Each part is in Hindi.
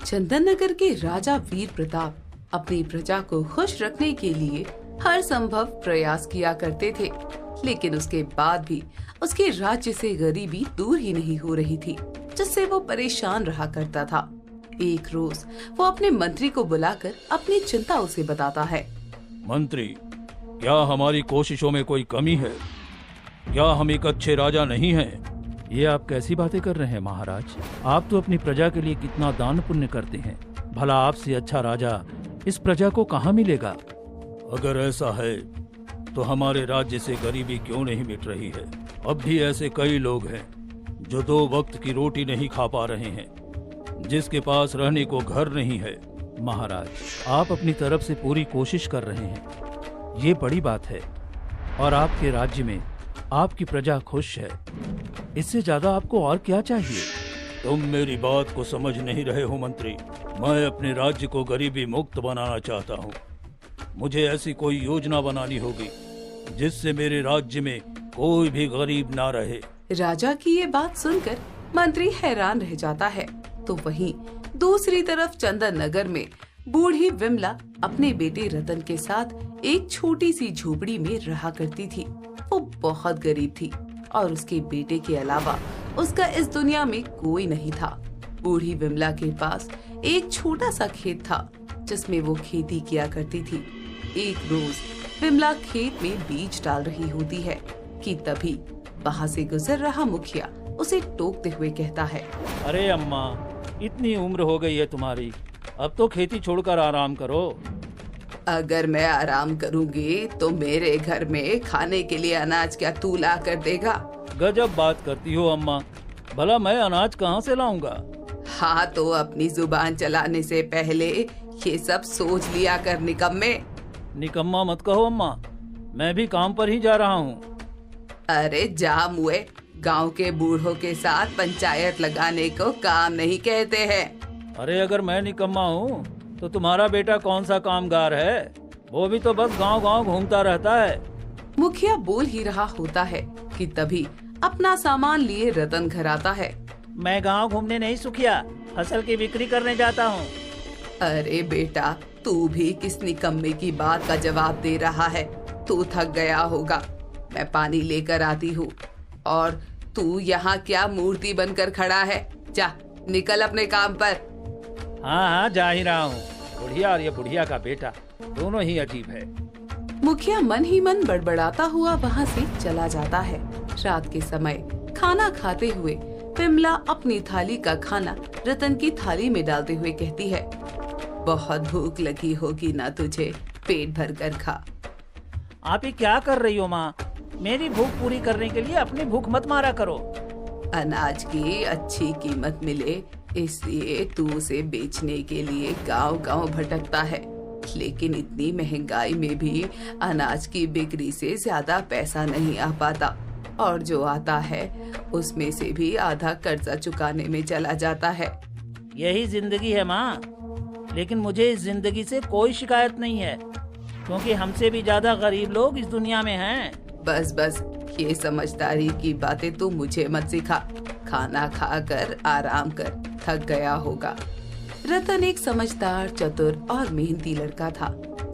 चंदन नगर के राजा वीर प्रताप अपनी प्रजा को खुश रखने के लिए हर संभव प्रयास किया करते थे, लेकिन उसके बाद भी उसके राज्य से गरीबी दूर ही नहीं हो रही थी, जिससे वो परेशान रहा करता था। एक रोज वो अपने मंत्री को बुलाकर अपनी चिंता उसे बताता है। मंत्री, क्या हमारी कोशिशों में कोई कमी है? क्या हम एक अच्छे राजा नहीं हैं? ये आप कैसी बातें कर रहे हैं महाराज? आप तो अपनी प्रजा के लिए कितना दान पुण्य करते हैं। भला आपसे अच्छा राजा इस प्रजा को कहाँ मिलेगा? अगर ऐसा है तो हमारे राज्य से गरीबी क्यों नहीं मिट रही है? अब भी ऐसे कई लोग हैं जो 2 वक्त की रोटी नहीं खा पा रहे हैं, जिसके पास रहने को घर नहीं है। महाराज, आप अपनी तरफ से पूरी कोशिश कर रहे हैं, ये बड़ी बात है। और आपके राज्य में आपकी प्रजा खुश है, इससे ज्यादा आपको और क्या चाहिए? तुम मेरी बात को समझ नहीं रहे हो मंत्री। मैं अपने राज्य को गरीबी मुक्त बनाना चाहता हूँ। मुझे ऐसी कोई योजना बनानी होगी जिससे मेरे राज्य में कोई भी गरीब ना रहे। राजा की ये बात सुनकर मंत्री हैरान रह जाता है। तो वहीं दूसरी तरफ चंदन नगर में बूढ़ी विमला अपने बेटे रतन के साथ एक छोटी सी झोपड़ी में रहा करती थी। वो बहुत गरीब थी और उसके बेटे के अलावा उसका इस दुनिया में कोई नहीं था। बूढ़ी विमला के पास एक छोटा सा खेत था जिसमें वो खेती किया करती थी। एक रोज विमला खेत में बीज डाल रही होती है कि तभी वहाँ से गुजर रहा मुखिया उसे टोकते हुए कहता है। अरे अम्मा, इतनी उम्र हो गई है तुम्हारी, अब तो खेती छोड़कर आराम करो। अगर मैं आराम करूंगी तो मेरे घर में खाने के लिए अनाज क्या तू ला कर देगा? गजब बात करती हो अम्मा, भला मैं अनाज कहाँ से लाऊंगा? हाँ, तो अपनी जुबान चलाने से पहले ये सब सोच लिया कर निकम्मे। निकम्मा मत कहो अम्मा, मैं भी काम पर ही जा रहा हूँ। अरे जा मुए, गांव के बूढ़ों के साथ पंचायत लगाने को काम नहीं कहते हैं। अरे अगर मैं निकम्मा हूँ तो तुम्हारा बेटा कौन सा कामगार है? वो भी तो बस गांव-गांव घूमता रहता है। मुखिया बोल ही रहा होता है कि तभी अपना सामान लिए रतन घर आता है। मैं गांव घूमने नहीं सुखिया, फसल की बिक्री करने जाता हूँ। अरे बेटा, तू भी किस निकम्मे की बात का जवाब दे रहा है? तू थक गया होगा, मैं पानी लेकर आती हूँ। और तू यहाँ क्या मूर्ति बनकर खड़ा है? जा निकल अपने काम पर। हाँ, जा ही रहा हूँ। बुढ़िया और ये बुढ़िया का बेटा दोनों ही अजीब है। मुखिया मन ही मन बड़बड़ाता हुआ वहाँ से चला जाता है। रात के समय खाना खाते हुए विमला अपनी थाली का खाना रतन की थाली में डालते हुए कहती है। बहुत भूख लगी होगी ना तुझे, पेट भर कर खा। आप ही क्या कर रही हो माँ? मेरी भूख पूरी करने के लिए अपनी भूख मत मारा करो। अनाज की अच्छी कीमत मिले इसलिए तू उसे बेचने के लिए गांव-गांव भटकता है, लेकिन इतनी महंगाई में भी अनाज की बिक्री से ज्यादा पैसा नहीं आ पाता और जो आता है उसमें से भी आधा कर्जा चुकाने में चला जाता है। यही जिंदगी है माँ, लेकिन मुझे इस जिंदगी से कोई शिकायत नहीं है, क्योंकि हमसे भी ज्यादा गरीब लोग इस दुनिया में हैं। बस बस, ये समझदारी की बातें तू मुझे मत सिखा। खाना खाकर आराम कर, थक गया होगा। रतन एक समझदार, चतुर और मेहनती लड़का था।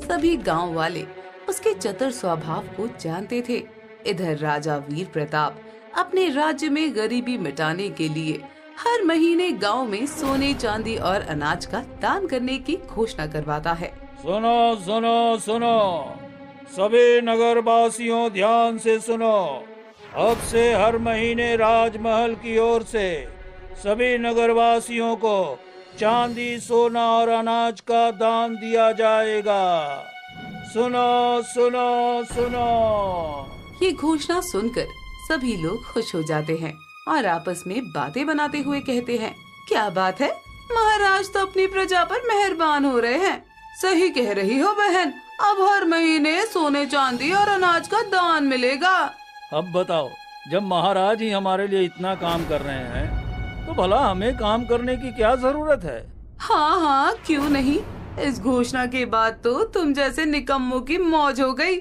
सभी गांव वाले उसके चतुर स्वभाव को जानते थे। इधर राजा वीर प्रताप अपने राज्य में गरीबी मिटाने के लिए हर महीने गांव में सोने, चांदी और अनाज का दान करने की घोषणा करवाता है। सुनो सुनो सुनो, सभी नगर वासियों ध्यान से सुनो। अब से हर महीने राजमहल की ओर से सभी नगरवासियों को चांदी, सोना और अनाज का दान दिया जाएगा। सुनो सुनो सुनो। ये घोषणा सुनकर सभी लोग खुश हो जाते हैं और आपस में बातें बनाते हुए कहते हैं, क्या बात है, महाराज तो अपनी प्रजा पर मेहरबान हो रहे हैं। सही कह रही हो बहन, अब हर महीने सोने, चांदी और अनाज का दान मिलेगा। अब बताओ, जब महाराज ही हमारे लिए इतना काम कर रहे हैं तो भला हमें काम करने की क्या जरूरत है? हाँ हाँ, क्यों नहीं। इस घोषणा के बाद तो तुम जैसे निकम्मों की मौज हो गई।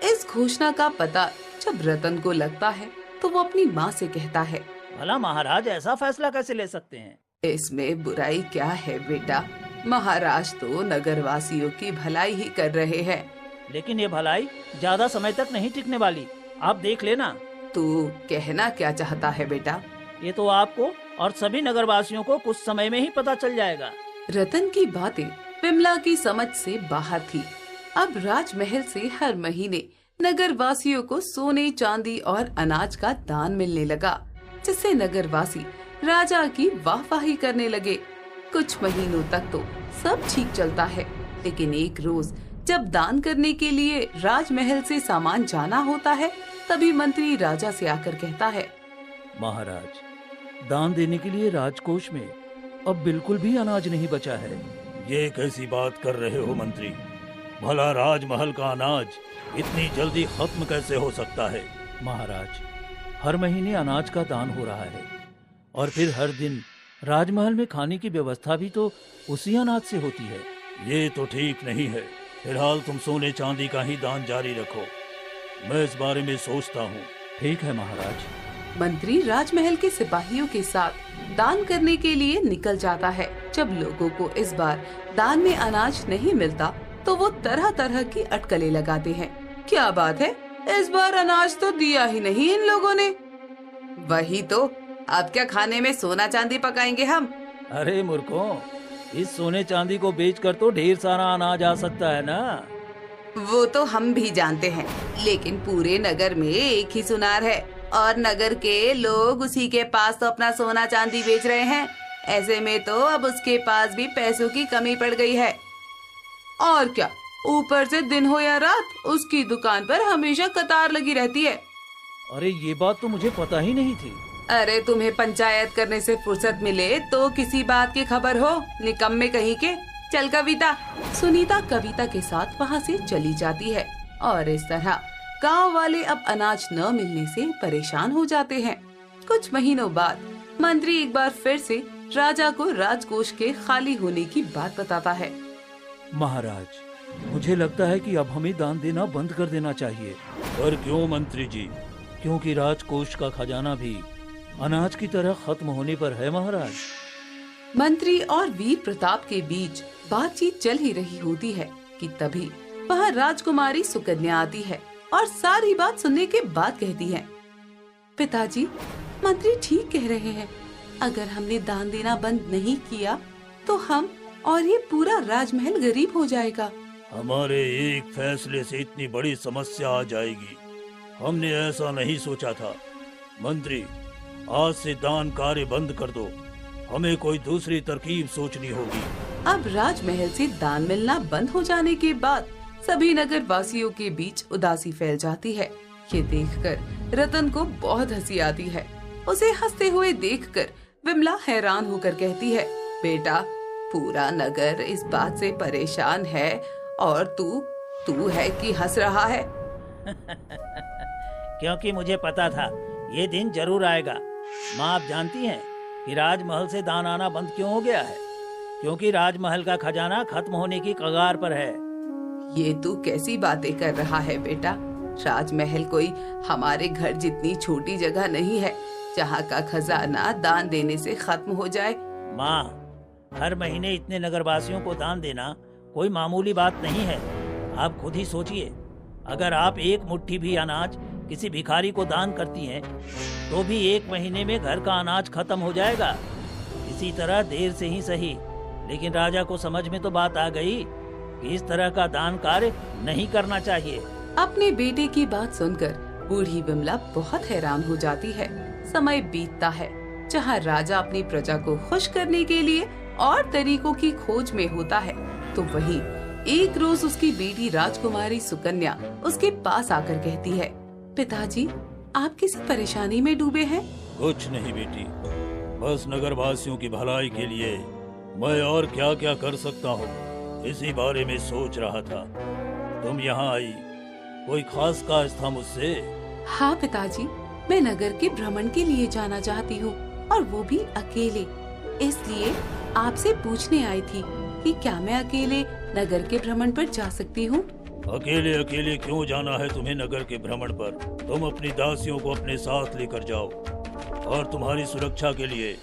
इस घोषणा का पता जब रतन को लगता है तो वो अपनी माँ से कहता है। भला महाराज ऐसा फैसला कैसे ले सकते हैं? इसमें बुराई क्या है बेटा? महाराज तो नगरवासियों की भलाई ही कर रहे हैं। लेकिन ये भलाई ज्यादा समय तक नहीं टिकने वाली, आप देख लेना। तू कहना क्या चाहता है बेटा? ये तो आपको और सभी नगरवासियों को कुछ समय में ही पता चल जाएगा। रतन की बातें विमला की समझ से बाहर थी। अब राजमहल से हर महीने नगरवासियों को सोने, चांदी और अनाज का दान मिलने लगा, जिससे नगरवासी राजा की वाहवाही करने लगे। कुछ महीनों तक तो सब ठीक चलता है, लेकिन एक रोज जब दान करने के लिए राजमहल से सामान जाना होता है, तभी मंत्री राजा से आकर कहता है, महाराज, दान देने के लिए राजकोष में अब बिल्कुल भी अनाज नहीं बचा है। ये कैसी बात कर रहे हो मंत्री? भला राजमहल का अनाज इतनी जल्दी खत्म कैसे हो सकता है? महाराज, हर महीने अनाज का दान हो रहा है और फिर हर दिन राजमहल में खाने की व्यवस्था भी तो उसी अनाज से होती है। ये तो ठीक नहीं है। फिलहाल तुम सोने चांदी का ही दान जारी रखो, मैं इस बारे में सोचता हूँ। ठीक है महाराज। मंत्री राजमहल के सिपाहियों के साथ दान करने के लिए निकल जाता है। जब लोगों को इस बार दान में अनाज नहीं मिलता, तो वो तरह तरह की अटकलें लगाते हैं। क्या बात है, इस बार अनाज तो दिया ही नहीं इन लोगों ने। वही तो, अब क्या खाने में सोना चांदी पकाएंगे हम? अरे मूर्खों, इस सोने चांदी को बेचकर तो ढेर सारा अनाज आ सकता है ना। वो तो हम भी जानते हैं, लेकिन पूरे नगर में एक ही सुनार है और नगर के लोग उसी के पास तो अपना सोना चांदी बेच रहे हैं। ऐसे में तो अब उसके पास भी पैसों की कमी पड़ गई है। और क्या, ऊपर से दिन हो या रात उसकी दुकान पर हमेशा कतार लगी रहती है। अरे ये बात तो मुझे पता ही नहीं थी। अरे तुम्हें पंचायत करने से फुर्सत मिले तो किसी बात की खबर हो, निकम्मे कहीं के। चल कविता। सुनीता कविता के साथ वहाँ से चली जाती है और इस तरह गांव वाले अब अनाज न मिलने से परेशान हो जाते हैं। कुछ महीनों बाद मंत्री एक बार फिर से राजा को राजकोष के खाली होने की बात बताता है। महाराज, मुझे लगता है कि अब हमें दान देना बंद कर देना चाहिए। पर क्यों मंत्री जी? क्योंकि राजकोष का खजाना भी अनाज की तरह खत्म होने पर है महाराज। मंत्री और वीर प्रताप के बीच बातचीत चल ही रही होती है कि तभी वहाँ राजकुमारी सुकन्या आती है और सारी बात सुनने के बाद कहती है, पिताजी, मंत्री ठीक कह रहे हैं। अगर हमने दान देना बंद नहीं किया तो हम और ये पूरा राजमहल गरीब हो जाएगा। हमारे एक फैसले से इतनी बड़ी समस्या आ जाएगी, हमने ऐसा नहीं सोचा था। मंत्री, आज से दान कार्य बंद कर दो, हमें कोई दूसरी तरकीब सोचनी होगी। अब राजमहल से दान मिलना बंद हो जाने के बाद सभी नगर वासियों के बीच उदासी फैल जाती है। ये देखकर रतन को बहुत हंसी आती है। उसे हंसते हुए देखकर विमला हैरान होकर कहती है, बेटा, पूरा नगर इस बात से परेशान है और तू है कि हंस रहा है। क्योंकि मुझे पता था ये दिन जरूर आएगा। माँ, आप जानती हैं कि राजमहल से दान आना बंद क्यों हो गया है? क्योंकि राजमहल का खजाना खत्म होने की कगार पर है। ये तू कैसी बातें कर रहा है बेटा? राजमहल कोई हमारे घर जितनी छोटी जगह नहीं है जहाँ का खजाना दान देने से खत्म हो जाए। माँ, हर महीने इतने नगरवासियों को दान देना कोई मामूली बात नहीं है। आप खुद ही सोचिए, अगर आप एक मुट्ठी भी अनाज किसी भिखारी को दान करती हैं, तो भी एक महीने में घर का अनाज खत्म हो जाएगा। इसी तरह देर से ही सही, लेकिन राजा को समझ में तो बात आ गई कि इस तरह का दान कार्य नहीं करना चाहिए। अपने बेटे की बात सुनकर बूढ़ी विमला बहुत हैरान हो जाती है। समय बीतता है जहाँ राजा अपनी प्रजा को खुश करने के लिए और तरीकों की खोज में होता है, तो वहीं एक रोज उसकी बेटी राजकुमारी सुकन्या उसके पास आकर कहती है, पिताजी, आप किसी परेशानी में डूबे हैं? कुछ नहीं बेटी, बस नगरवासियों की भलाई के लिए मैं और क्या क्या कर सकता हूँ, इसी बारे में सोच रहा था। तुम यहाँ आई, कोई खास काज था मुझसे? हाँ पिताजी, मैं नगर के भ्रमण के लिए जाना चाहती हूँ और वो भी अकेले। इसलिए आपसे पूछने आई थी कि क्या मैं अकेले नगर के भ्रमण पर जा सकती हूँ? अकेले अकेले क्यों जाना है तुम्हें नगर के भ्रमण पर? तुम अपनी दासियों को अपने साथ लेकर जाओ और तुम्हारी सुरक्षा के लिए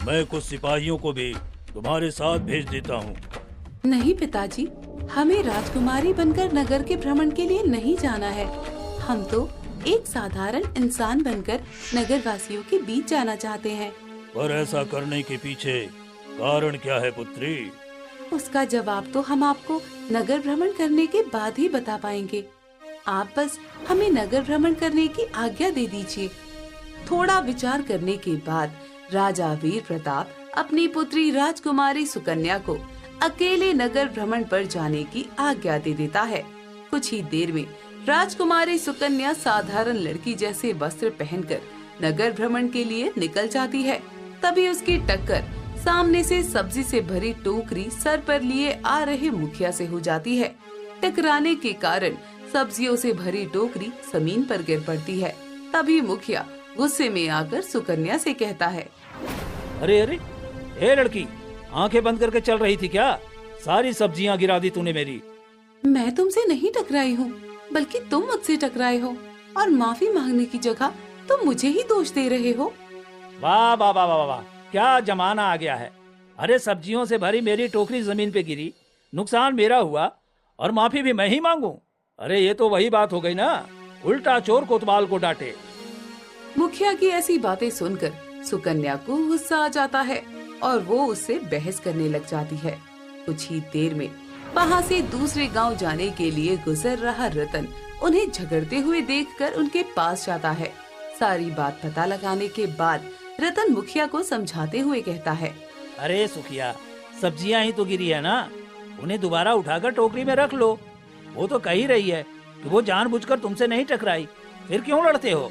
मैं कुछ सिपाहियों को भी तुम्हारे साथ भेज देता हूँ। नहीं पिताजी, हमें राजकुमारी बनकर नगर के भ्रमण के लिए नहीं जाना है। हम तो एक साधारण इंसान बनकर नगर वासियों के बीच जाना चाहते हैं। पर ऐसा करने के पीछे कारण क्या है पुत्री? उसका जवाब तो हम आपको नगर भ्रमण करने के बाद ही बता पाएंगे। आप बस हमें नगर भ्रमण करने की आज्ञा दे दीजिए। थोड़ा विचार करने के बाद राजा वीर प्रताप अपनी पुत्री राजकुमारी सुकन्या को अकेले नगर भ्रमण पर जाने की आज्ञा दे देता है। कुछ ही देर में राजकुमारी सुकन्या साधारण लड़की जैसे वस्त्र पहनकर नगर भ्रमण के लिए निकल जाती है। तभी उसकी टक्कर सामने से सब्जी से भरी टोकरी सर पर लिए आ रहे मुखिया से हो जाती है। टकराने के कारण सब्जियों से भरी टोकरी जमीन पर गिर पड़ती है। तभी मुखिया गुस्से में आकर सुकन्या से कहता है, अरे अरे, ए लड़की, आंखें बंद करके चल रही थी क्या? सारी सब्जियां गिरा दी तूने मेरी। मैं तुमसे नहीं टकराई हूँ, बल्कि तुम मुझसे टकराए हो और माफी मांगने की जगह तुम मुझे ही दोष दे रहे हो। वाह वाह वाह वाह वाह, क्या जमाना आ गया है। अरे सब्जियों से भरी मेरी टोकरी जमीन पे गिरी, नुकसान मेरा हुआ और माफी भी मैं ही मांगू? अरे ये तो वही बात हो गई ना, उल्टा चोर कोतवाल को डांटे। मुखिया की ऐसी बातें सुनकर सुकन्या को गुस्सा आ जाता है और वो उससे बहस करने लग जाती है। कुछ ही देर में वहाँ से दूसरे गांव जाने के लिए गुजर रहा रतन उन्हें झगड़ते हुए देखकर उनके पास जाता है। सारी बात पता लगाने के बाद रतन मुखिया को समझाते हुए कहता है, अरे सुखिया, सब्जियां ही तो गिरी है ना, उन्हें दोबारा उठाकर टोकरी में रख लो। वो तो कह ही रही है कि वो जानबूझकर तुमसे नहीं टकराई, फिर क्यों लड़ते हो?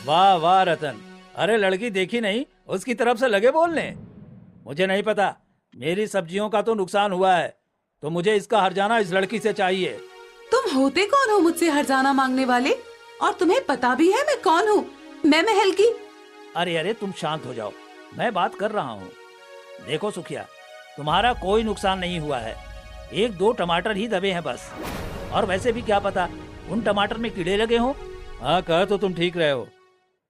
वाह वाह रतन, अरे लड़की देखी नहीं, उसकी तरफ से लगे बोलने। मुझे नहीं पता, मेरी सब्जियों का तो नुकसान हुआ है, तो मुझे इसका हर्जाना इस लड़की से चाहिए। तुम होते कौन हो मुझसे हर्जाना मांगने वाले? और तुम्हें पता भी है मैं कौन हूँ? मैं महल की। अरे अरे, तुम शांत हो जाओ, मैं बात कर रहा हूँ। देखो सुखिया, तुम्हारा कोई नुकसान नहीं हुआ है, 1-2 टमाटर ही दबे हैं बस। और वैसे भी क्या पता उन टमाटर में कीड़े लगे हों। हाँ, कह तो तुम ठीक रहे हो।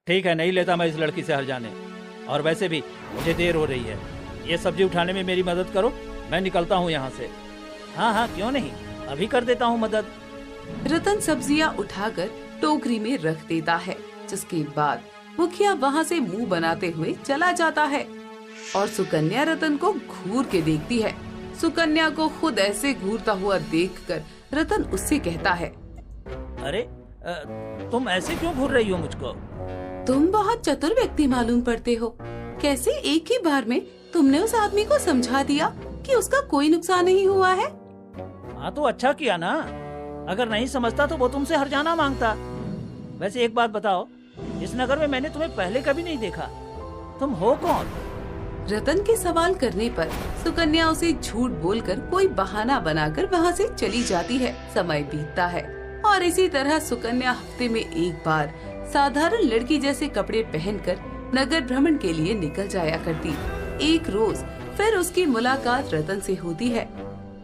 ठीक है, नहीं लेता मैं इस लड़की से हर्जाने। और वैसे भी मुझे देर हो रही है, ये सब्जी उठाने में मेरी मदद करो, मैं निकलता हूँ यहाँ से। हाँ हाँ, क्यों नहीं, अभी कर देता हूँ मदद। रतन सब्जियां उठाकर टोकरी में रख देता है, जिसके बाद मुखिया वहाँ से मुंह बनाते हुए चला जाता है और सुकन्या रतन को घूर के देखती है। सुकन्या को खुद ऐसे घूरता हुआ देखकर रतन उससे कहता है, अरे तुम ऐसे क्यों घूर रही हो मुझको? तुम बहुत चतुर व्यक्ति मालूम पड़ते हो। कैसे एक ही बार में तुमने उस आदमी को समझा दिया कि उसका कोई नुकसान नहीं हुआ है। हाँ तो अच्छा किया ना, अगर नहीं समझता तो वो तुमसे हर्जाना मांगता। वैसे एक बात बताओ, इस नगर में मैंने तुम्हें पहले कभी नहीं देखा, तुम हो कौन? रतन के सवाल करने पर सुकन्या उसे झूठ बोलकर कोई बहाना बनाकर वहाँ से चली जाती है। समय बीतता है और इसी तरह सुकन्या हफ्ते में एक बार साधारण लड़की जैसे कपड़े पहनकर नगर भ्रमण के लिए निकल जाया करती। एक रोज फिर उसकी मुलाकात रतन से होती है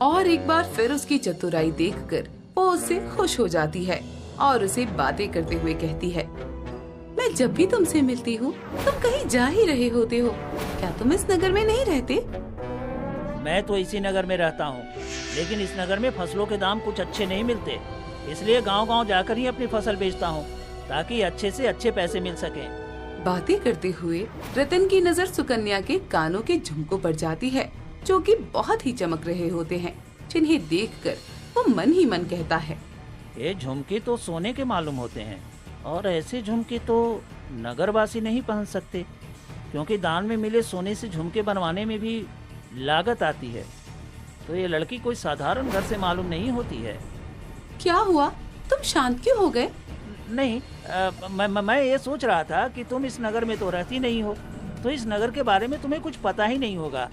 और एक बार फिर उसकी चतुराई देखकर वो उससे खुश हो जाती है और उसे बातें करते हुए कहती है, मैं जब भी तुमसे मिलती हूँ तुम कहीं जा ही रहे होते हो। क्या तुम इस नगर में नहीं रहते? मैं तो इसी नगर में रहता हूँ, लेकिन इस नगर में फसलों के दाम कुछ अच्छे नहीं मिलते, इसलिए गांव-गांव जाकर ही अपनी फसल बेचता हूँ ताकि अच्छे से अच्छे पैसे मिल सके। बातें करते हुए रतन की नजर सुकन्या के कानों के झुमकों पर जाती है, जो कि बहुत ही चमक रहे होते हैं, जिन्हें देखकर वो मन ही मन कहता है, ये झुमके तो सोने के मालूम होते हैं और ऐसे झुमके तो नगरवासी नहीं पहन सकते, क्योंकि दान में मिले सोने से झुमके बनवाने में भी लागत आती है। तो ये लड़की कोई साधारण घर से मालूम नहीं होती है। क्या हुआ, तुम शांत क्यों हो गए? नहीं, मैं ये सोच रहा था कि तुम इस नगर में तो रहती नहीं हो, तो इस नगर के बारे में तुम्हें कुछ पता ही नहीं होगा।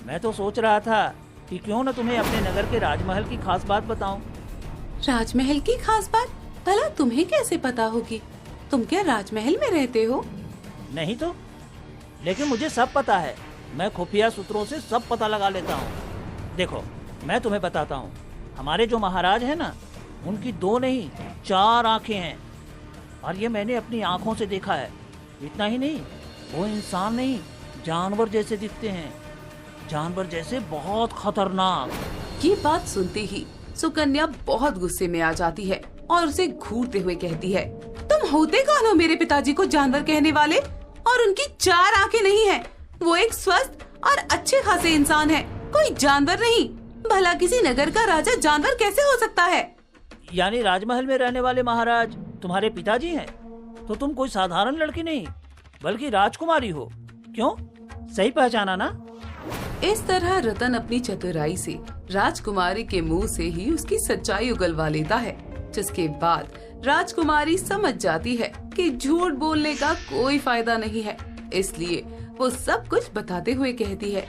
मैं तो सोच रहा था कि क्यों न तुम्हें अपने नगर के राजमहल की खास बात बताऊं। राजमहल की खास बात? भला तुम्हें कैसे पता होगी? तुम क्या राजमहल में रहते हो? नहीं तो, लेकिन मुझे सब पता है, मैं खुफिया सूत्रों से सब पता लगा लेता हूँ। देखो, मैं तुम्हें बताता हूँ, हमारे जो महाराज है ना, उनकी 2 नहीं 4 आंखें हैं, और ये मैंने अपनी आंखों से देखा है। इतना ही नहीं, वो इंसान नहीं जानवर जैसे दिखते हैं, जानवर जैसे बहुत खतरनाक। ये बात सुनते ही सुकन्या बहुत गुस्से में आ जाती है और उसे घूरते हुए कहती है, तुम होते कौन हो मेरे पिताजी को जानवर कहने वाले? और उनकी 4 आंखें नहीं है, वो एक स्वस्थ और अच्छे खासे इंसान है, कोई जानवर नहीं। भला किसी नगर का राजा जानवर कैसे हो सकता है? यानी राजमहल में रहने वाले महाराज तुम्हारे पिताजी हैं? तो तुम कोई साधारण लड़की नहीं बल्कि राजकुमारी हो, क्यों? सही पहचाना ना? इस तरह रतन अपनी चतुराई से राजकुमारी के मुंह से ही उसकी सच्चाई उगलवा लेता है, जिसके बाद राजकुमारी समझ जाती है कि झूठ बोलने का कोई फायदा नहीं है। इसलिए वो सब कुछ बताते हुए कहती है,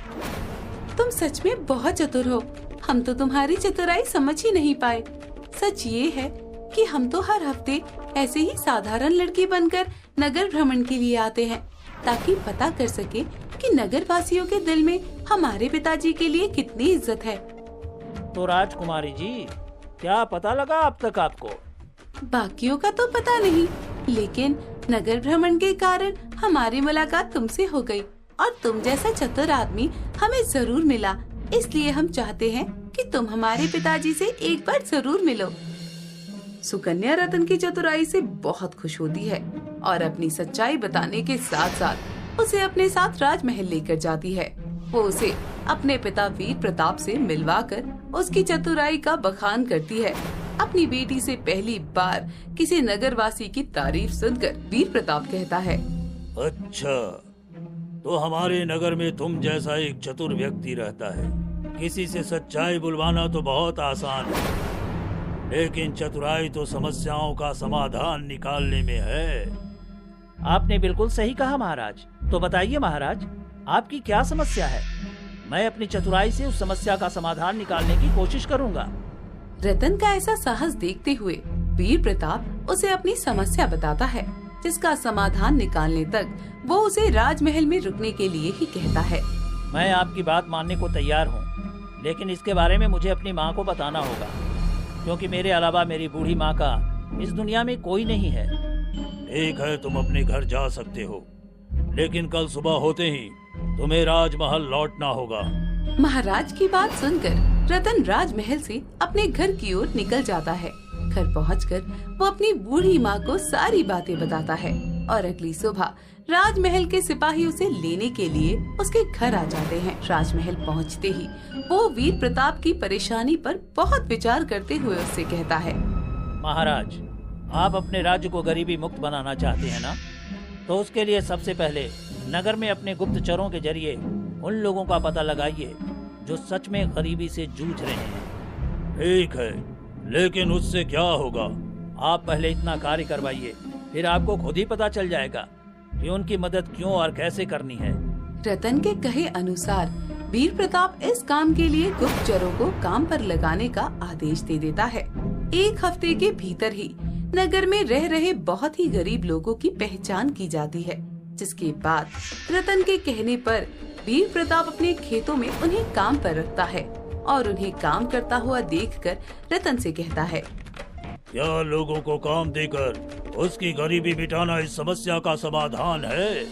तुम सच में बहुत चतुर हो, हम तो तुम्हारी चतुराई समझ ही नहीं पाए। सच ये है कि हम तो हर हफ्ते ऐसे ही साधारण लड़की बनकर नगर भ्रमण के लिए आते हैं, ताकि पता कर सके कि नगर वासियों के दिल में हमारे पिताजी के लिए कितनी इज्जत है। तो राजकुमारी जी, क्या पता लगा अब तक आपको? बाकियों का तो पता नहीं, लेकिन नगर भ्रमण के कारण हमारी मुलाकात तुमसे हो गई और तुम जैसा चतुर आदमी हमें जरूर मिला। इसलिए हम चाहते हैं कि तुम हमारे पिताजी से एक बार जरूर मिलो। सुकन्या रतन की चतुराई से बहुत खुश होती है और अपनी सच्चाई बताने के साथ साथ उसे अपने साथ राजमहल लेकर जाती है। वो उसे अपने पिता वीर प्रताप से मिलवाकर उसकी चतुराई का बखान करती है। अपनी बेटी से पहली बार किसी नगरवासी की तारीफ सुनकर वीर प्रताप कहता है, अच्छा, तो हमारे नगर में तुम जैसा एक चतुर व्यक्ति रहता है। किसी से सच्चाई बुलवाना तो बहुत आसान है, लेकिन चतुराई तो समस्याओं का समाधान निकालने में है। आपने बिल्कुल सही कहा महाराज। तो बताइए महाराज, आपकी क्या समस्या है? मैं अपनी चतुराई से उस समस्या का समाधान निकालने की कोशिश करूंगा। रतन का ऐसा साहस देखते हुए वीर प्रताप उसे अपनी समस्या बताता है, जिसका समाधान निकालने तक वो उसे राजमहल में रुकने के लिए ही कहता है। मैं आपकी बात मानने को तैयार हूँ, लेकिन इसके बारे में मुझे अपनी माँ को बताना होगा, क्योंकि मेरे अलावा मेरी बूढ़ी माँ का इस दुनिया में कोई नहीं है। ठीक है, तुम अपने घर जा सकते हो, लेकिन कल सुबह होते ही तुम्हें राजमहल लौटना होगा। महाराज की बात सुनकर रतन राजमहल से अपने घर की ओर निकल जाता है। घर पहुंचकर वो अपनी बूढ़ी माँ को सारी बातें बताता है और अगली सुबह राजमहल के सिपाही उसे लेने के लिए उसके घर आ जाते हैं। राजमहल पहुंचते ही वो वीर प्रताप की परेशानी पर बहुत विचार करते हुए उससे कहता है, महाराज, आप अपने राज्य को गरीबी मुक्त बनाना चाहते हैं ना? तो उसके लिए सबसे पहले नगर में अपने गुप्तचरों के जरिए उन लोगों का पता लगाइए जो सच में गरीबी से जूझ रहे हैं। ठीक है, लेकिन उससे क्या होगा? आप पहले इतना कार्य करवाइए, फिर आपको खुद ही पता चल जाएगा कि उनकी मदद क्यों और कैसे करनी है। रतन के कहे अनुसार वीर प्रताप इस काम के लिए गुप्तचरों को काम पर लगाने का आदेश दे देता है। 1 हफ्ते के भीतर ही नगर में रह रहे बहुत ही गरीब लोगों की पहचान की जाती है, जिसके बाद रतन के कहने पर वीर प्रताप अपने खेतों में उन्हें काम पर रखता है और उन्हें काम करता हुआ देखकर रतन से कहता है, क्या लोगों को काम देकर उसकी गरीबी मिटाना इस समस्या का समाधान है?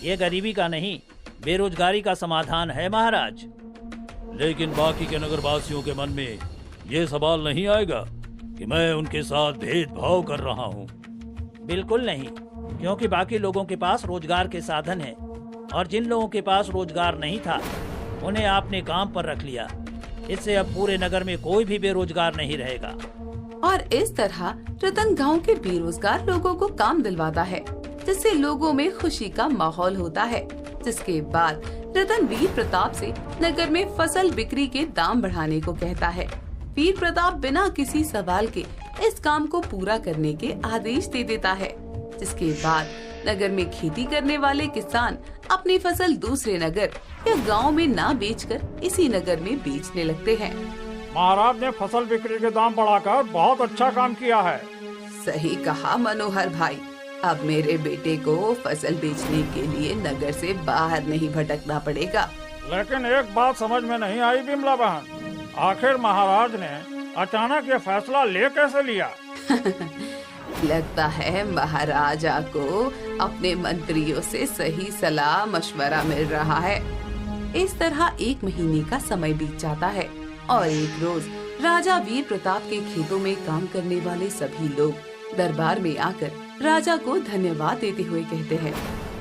ये गरीबी का नहीं, बेरोजगारी का समाधान है महाराज। लेकिन बाकी के नगरवासियों के मन में ये सवाल नहीं आएगा कि मैं उनके साथ भेदभाव कर रहा हूँ? बिल्कुल नहीं, क्योंकि बाकी लोगों के पास रोजगार के साधन हैं और जिन लोगों के पास रोजगार नहीं था उन्हें आपने काम पर रख लिया। इससे अब पूरे नगर में कोई भी बेरोजगार नहीं रहेगा। और इस तरह रतन गांव के बेरोजगार लोगों को काम दिलवाता है, जिससे लोगों में खुशी का माहौल होता है। जिसके बाद रतन वीर प्रताप से नगर में फसल बिक्री के दाम बढ़ाने को कहता है। वीर प्रताप बिना किसी सवाल के इस काम को पूरा करने के आदेश दे देता है, जिसके बाद नगर में खेती करने वाले किसान अपनी फसल दूसरे नगर या गांव में ना बेचकर इसी नगर में बेचने लगते हैं। महाराज ने फसल बिक्री के दाम बढ़ाकर बहुत अच्छा काम किया है। सही कहा मनोहर भाई, अब मेरे बेटे को फसल बेचने के लिए नगर से बाहर नहीं भटकना पड़ेगा। लेकिन एक बात समझ में नहीं आई बिमला बहन, आखिर महाराज ने अचानक ये फैसला ले कैसे लिया? लगता है महाराजा को अपने मंत्रियों से सही सलाह मशवरा मिल रहा है। इस तरह 1 महीने का समय बीत जाता है और एक रोज राजा वीर प्रताप के खेतों में काम करने वाले सभी लोग दरबार में आकर राजा को धन्यवाद देते हुए कहते हैं,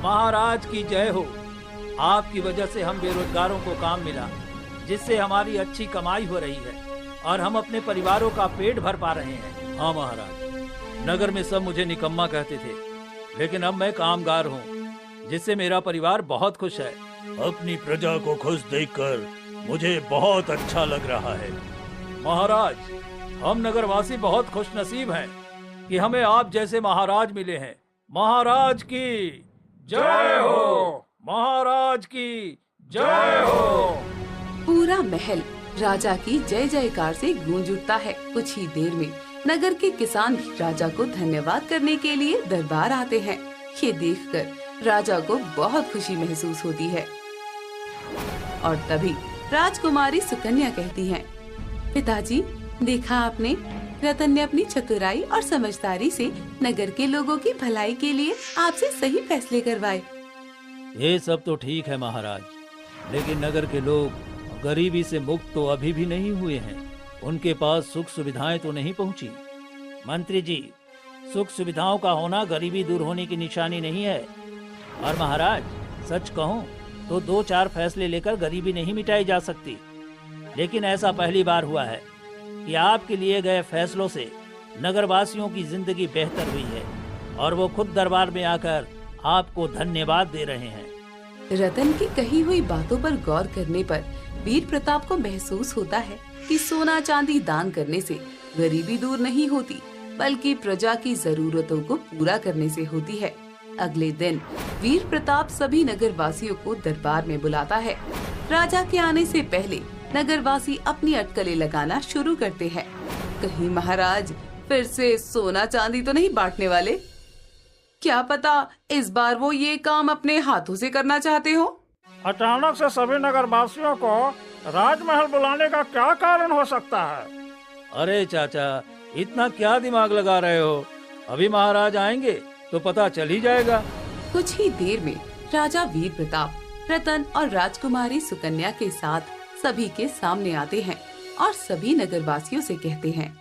महाराज की जय हो। आपकी वजह से हम बेरोजगारों को काम मिला, जिससे हमारी अच्छी कमाई हो रही है और हम अपने परिवारों का पेट भर पा रहे हैं। हाँ महाराज, नगर में सब मुझे निकम्मा कहते थे, लेकिन अब मैं कामगार हूँ, जिससे मेरा परिवार बहुत खुश है। अपनी प्रजा को खुश देखकर मुझे बहुत अच्छा लग रहा है। महाराज, हम नगरवासी बहुत खुशनसीब हैं कि हमें आप जैसे महाराज मिले हैं। महाराज की जय हो, महाराज की जय हो। पूरा महल राजा की जय जयकार से गूंज उठता है। कुछ ही देर में नगर के किसान भी राजा को धन्यवाद करने के लिए दरबार आते हैं। ये देखकर राजा को बहुत खुशी महसूस होती है और तभी राजकुमारी सुकन्या कहती है, पिताजी, देखा आपने, रतन ने अपनी चतुराई और समझदारी से नगर के लोगों की भलाई के लिए आपसे सही फैसले करवाए। ये सब तो ठीक है महाराज, लेकिन नगर के लोग गरीबी से मुक्त तो अभी भी नहीं हुए हैं। उनके पास सुख सुविधाएं तो नहीं पहुंची। मंत्री जी, सुख सुविधाओं का होना गरीबी दूर होने की निशानी नहीं है। और महाराज, सच कहूं तो 2-4 फैसले लेकर गरीबी नहीं मिटाई जा सकती, लेकिन ऐसा पहली बार हुआ है कि आपके लिए गए फैसलों से नगरवासियों की जिंदगी बेहतर हुई है और वो खुद दरबार में आकर आपको धन्यवाद दे रहे हैं। रतन की कही हुई बातों पर गौर करने पर वीर प्रताप को महसूस होता है कि सोना चांदी दान करने से गरीबी दूर नहीं होती, बल्कि प्रजा की जरूरतों को पूरा करने से होती है। अगले दिन वीर प्रताप सभी नगरवासियों को दरबार में बुलाता है। राजा के आने से पहले नगरवासी अपनी अटकलें लगाना शुरू करते हैं। कहीं महाराज फिर से सोना चांदी तो नहीं बांटने वाले? क्या पता इस बार वो ये काम अपने हाथों से करना चाहते हो। अचानक से सभी नगरवासियों को राजमहल बुलाने का क्या कारण हो सकता है? अरे चाचा, इतना क्या दिमाग लगा रहे हो? अभी महाराज आएंगे तो पता चल ही जाएगा। कुछ ही देर में राजा वीर प्रताप रतन और राजकुमारी सुकन्या के साथ सभी के सामने आते हैं और सभी नगरवासियों से कहते हैं,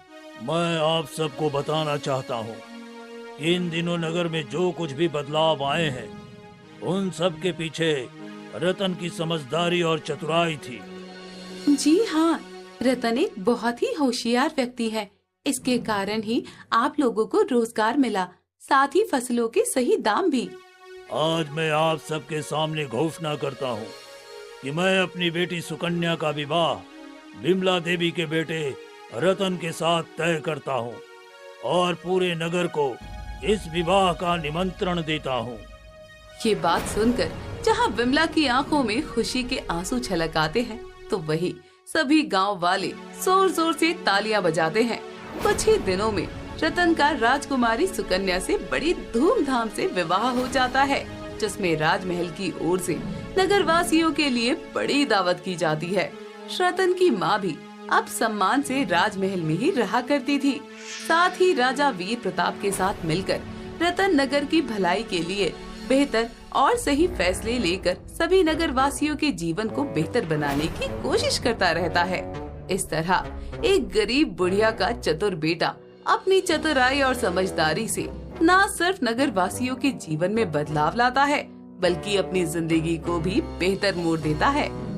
मैं आप सबको बताना चाहता हूँ, इन दिनों नगर में जो कुछ भी बदलाव आए हैं, उन सब के पीछे रतन की समझदारी और चतुराई थी। जी हाँ, रतन एक बहुत ही होशियार व्यक्ति है। इसके कारण ही आप लोगों को रोजगार मिला, साथ ही फसलों के सही दाम भी। आज मैं आप सबके सामने घोषणा करता हूँ कि मैं अपनी बेटी सुकन्या का विवाह विमला देवी के बेटे रतन के साथ तय करता हूँ और पूरे नगर को इस विवाह का निमंत्रण देता हूँ। ये बात सुनकर जहाँ विमला की आंखों में खुशी के आंसू छलक आते हैं, तो वही सभी गांव वाले जोर जोर से तालियां बजाते हैं। कुछ ही दिनों में रतन का राजकुमारी सुकन्या से बड़ी धूमधाम से विवाह हो जाता है, जिसमें राजमहल की ओर से नगरवासियों के लिए बड़ी दावत की जाती है। रतन की माँ भी अब सम्मान से राजमहल में ही रहा करती थी। साथ ही राजा वीर प्रताप के साथ मिलकर रतन नगर की भलाई के लिए बेहतर और सही फैसले लेकर सभी नगरवासियों के जीवन को बेहतर बनाने की कोशिश करता रहता है। इस तरह एक गरीब बुढ़िया का चतुर बेटा अपनी चतुराई और समझदारी से न सिर्फ नगरवासियों के जीवन में बदलाव लाता है, बल्कि अपनी जिंदगी को भी बेहतर मोड़ देता है।